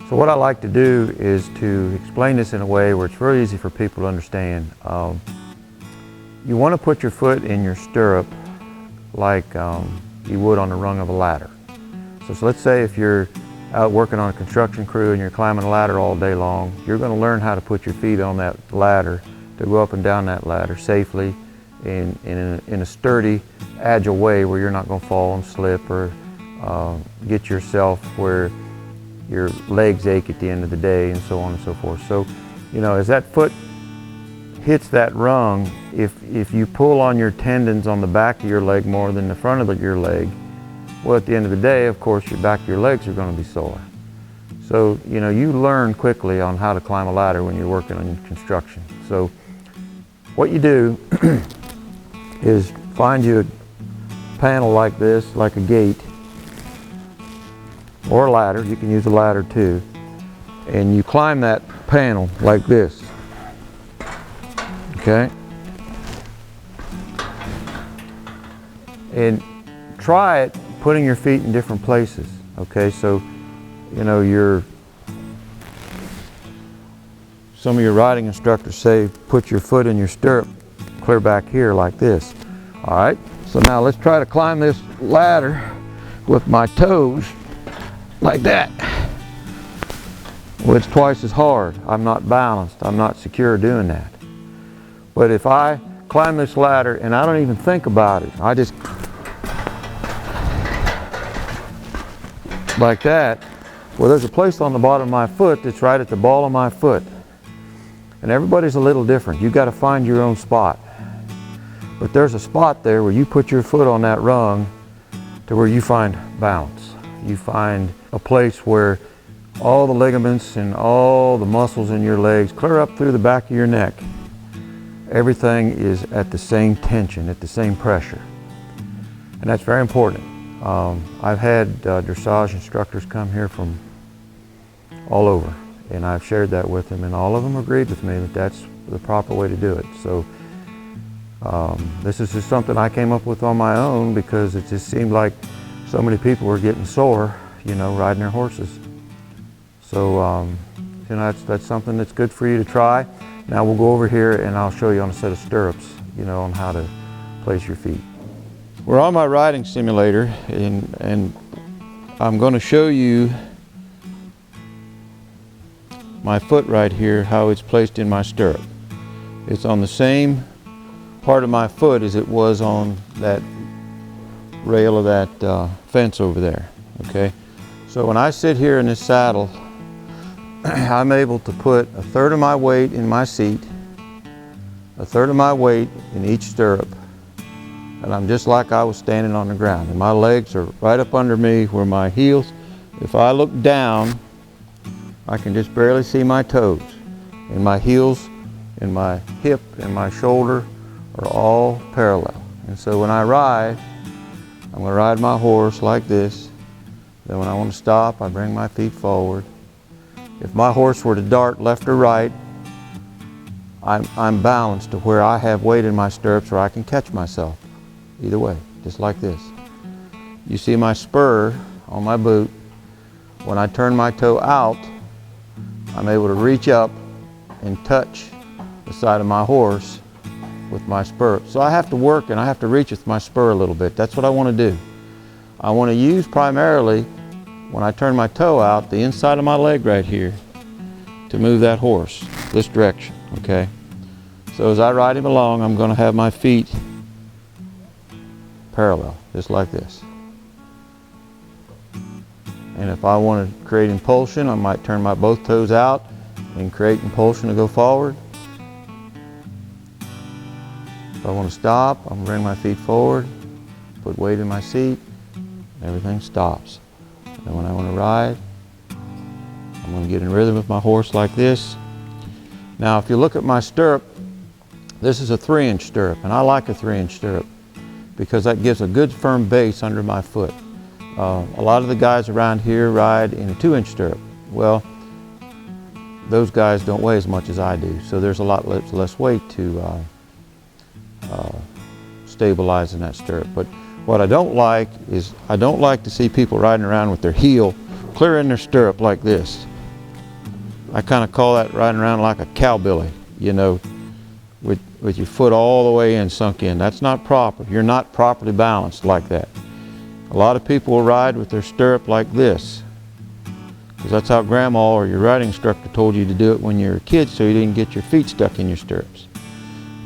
So what I like to do is to explain this in a way where it's really easy for people to understand. You want to put your foot in your stirrup like you would on the rung of a ladder. So let's say if you're out working on a construction crew and you're climbing a ladder all day long, you're going to learn how to put your feet on that ladder to go up and down that ladder safely in a sturdy, agile way where you're not going to fall and slip or get yourself where your legs ache at the end of the day and so on and so forth. So, you know, as that foot hits that rung, if you pull on your tendons on the back of your leg more than the front of your leg, well, at the end of the day, of course, your back of your legs are going to be sore. So, you know, you learn quickly on how to climb a ladder when you're working on construction. So what you do is find you a panel like this, like a gate, or a ladder. You can use a ladder too. And you climb that panel like this. Okay? And try it putting your feet in different places. Okay, so you know some of your riding instructors say put your foot in your stirrup clear back here like this. All right, so now let's try to climb this ladder with my toes like that. Well, it's twice as hard. I'm not balanced. I'm not secure doing that. But if I climb this ladder and I don't even think about it, I just like that, well, there's a place on the bottom of my foot that's right at the ball of my foot. And everybody's a little different. You've got to find your own spot. But there's a spot there where you put your foot on that rung to where you find balance. You find a place where all the ligaments and all the muscles in your legs clear up through the back of your neck. Everything is at the same tension, at the same pressure. And that's very important. I've had dressage instructors come here from all over, and I've shared that with them, and all of them agreed with me that that's the proper way to do it. So this is just something I came up with on my own because it just seemed like so many people were getting sore, you know, riding their horses. So you know, that's something that's good for you to try. Now we'll go over here and I'll show you on a set of stirrups, you know, on how to place your feet. We're on my riding simulator, and I'm going to show you my foot right here, how it's placed in my stirrup. It's on the same part of my foot as it was on that rail of that fence over there, okay? So when I sit here in this saddle, I'm able to put a third of my weight in my seat, a third of my weight in each stirrup, and I'm just like I was standing on the ground. And my legs are right up under me where my heels, if I look down, I can just barely see my toes. And my heels and my hip and my shoulder are all parallel. And so when I ride, I'm going to ride my horse like this. Then when I want to stop, I bring my feet forward. If my horse were to dart left or right, I'm balanced to where I have weight in my stirrups where I can catch myself. Either way, just like this. You see my spur on my boot. When I turn my toe out, I'm able to reach up and touch the side of my horse with my spur. So I have to work and I have to reach with my spur a little bit. That's what I want to do. I want to use primarily, when I turn my toe out, the inside of my leg right here to move that horse this direction, okay? So as I ride him along, I'm going to have my feet parallel, just like this. And if I want to create impulsion, I might turn my both toes out and create impulsion to go forward. If I want to stop, I'm going to bring my feet forward, put weight in my seat, and everything stops. And when I want to ride, I'm going to get in rhythm with my horse like this. Now if you look at my stirrup, this is a 3-inch stirrup, and I like a 3-inch stirrup because that gives a good firm base under my foot. A lot of the guys around here ride in a 2-inch stirrup. Well, those guys don't weigh as much as I do, so there's a lot less weight to stabilize in that stirrup. But what I don't like is I don't like to see people riding around with their heel clear in their stirrup like this. I kind of call that riding around like a cowbilly, you know, with your foot all the way in, sunk in. That's not proper. You're not properly balanced like that. A lot of people will ride with their stirrup like this, because that's how grandma or your riding instructor told you to do it when you were a kid, so you didn't get your feet stuck in your stirrups.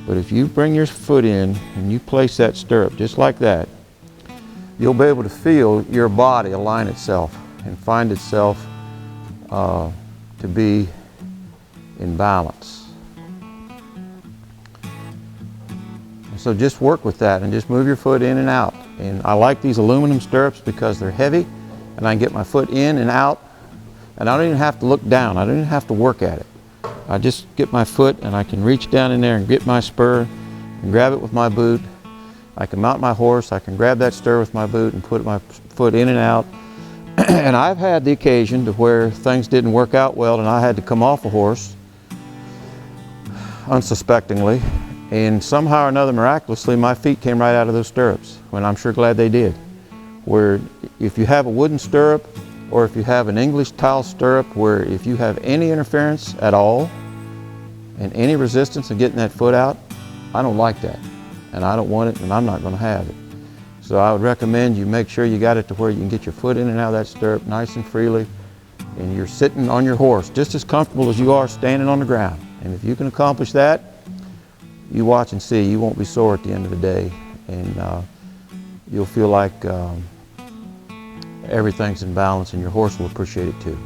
But if you bring your foot in and you place that stirrup just like that, you'll be able to feel your body align itself and find itself to be in balance. So just work with that and just move your foot in and out. And I like these aluminum stirrups because they're heavy and I can get my foot in and out, and I don't even have to look down. I don't even have to work at it. I just get my foot and I can reach down in there and get my spur and grab it with my boot. I can mount my horse, I can grab that stirrup with my boot and put my foot in and out. And I've had the occasion to where things didn't work out well and I had to come off a horse unsuspectingly, and somehow or another, miraculously, my feet came right out of those stirrups, when I'm sure glad they did. Where if you have a wooden stirrup, or if you have an English tile stirrup, where if you have any interference at all, and any resistance in getting that foot out, I don't like that. And I don't want it, and I'm not going to have it. So I would recommend you make sure you got it to where you can get your foot in and out of that stirrup nice and freely, and you're sitting on your horse just as comfortable as you are standing on the ground. And if you can accomplish that, you watch and see. You won't be sore at the end of the day, and you'll feel like everything's in balance, and your horse will appreciate it too.